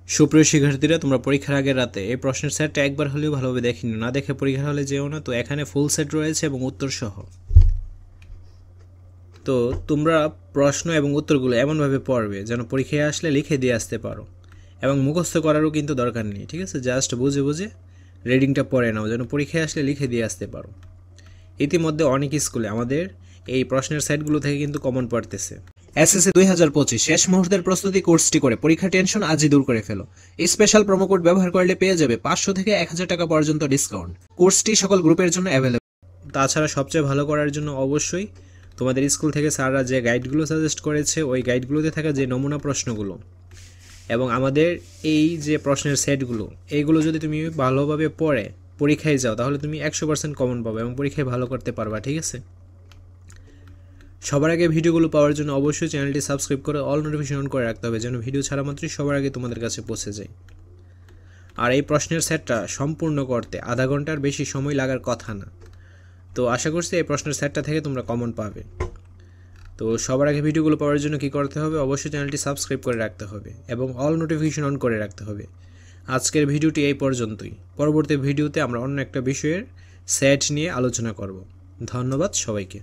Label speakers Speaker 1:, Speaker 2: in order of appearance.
Speaker 1: সুপ্রিয় শিক্ষার্থীরা, তোমরা পরীক্ষার আগের রাতে এই প্রশ্নের সেটটা একবার হলেও ভালোভাবে দেখে নিও, না দেখে পরীক্ষার হলে যেও না। তো এখানে ফুল সেট রয়েছে এবং উত্তর সহ। তো তোমরা প্রশ্ন এবং উত্তরগুলো এমনভাবে পড়বে যেন পরীক্ষায় আসলে লিখে দিয়ে আসতে পারো, এবং মুখস্থ করারও কিন্তু দরকার নেই, ঠিক আছে? জাস্ট বুঝে বুঝে রিডিংটা পড়ে নাও যেন পরীক্ষায় আসলে লিখে দিয়ে আসতে পারো। ইতিমধ্যে অনেক স্কুলে আমাদের এই প্রশ্নের সেটগুলো থেকে কিন্তু কমন পড়তেছে। এসএসসি 2025 শেষ মুহূর্তের প্রস্তুতি কোর্সটি করে পরীক্ষার টেনশন আজই দূর করে ফেলো। স্পেশাল প্রোমো কোড ব্যবহার করলে পেয়ে যাবে 500 থেকে 1000 টাকা পর্যন্ত ডিসকাউন্ট। কোর্সটি সকল গ্রুপের জন্য অ্যাভেলেবল। তাছাড়া সবচেয়ে ভালো করার জন্য অবশ্যই তোমাদের স্কুল থেকে স্যাররা যে গাইডগুলো সাজেস্ট করেছে ওই গাইডগুলোতে থাকা যে নমুনা প্রশ্নগুলো এবং আমাদের এই যে প্রশ্নের সেটগুলো, এইগুলো যদি তুমি ভালোভাবে পড়ে পরীক্ষায় যাও তাহলে তুমি 100% কমন পাবে এবং পরীক্ষায় ভালো করতে পারবা, ঠিক আছে? সবার আগে ভিডিওগুলো পাওয়ার জন্য অবশ্যই চ্যানেলটি সাবস্ক্রাইব করে অল নোটিফিকেশন অন করে রাখতে হবে যেন ভিডিও ছাড়া মাত্রই সবার আগে তোমাদের কাছে পৌঁছে যায়। আর এই প্রশ্নের সেটটা সম্পূর্ণ করতে আধা ঘন্টার বেশি সময় লাগার কথা না। তো আশা করছি এই প্রশ্নের সেটটা থেকে তোমরা কমন পাবে। তো সবার আগে ভিডিওগুলো পাওয়ার জন্য কী করতে হবে? অবশ্যই চ্যানেলটি সাবস্ক্রাইব করে রাখতে হবে এবং অল নোটিফিকেশন অন করে রাখতে হবে। আজকের ভিডিওটি এই পর্যন্তই। পরবর্তী ভিডিওতে আমরা অন্য একটা বিষয়ের সেট নিয়ে আলোচনা করব। ধন্যবাদ সবাইকে।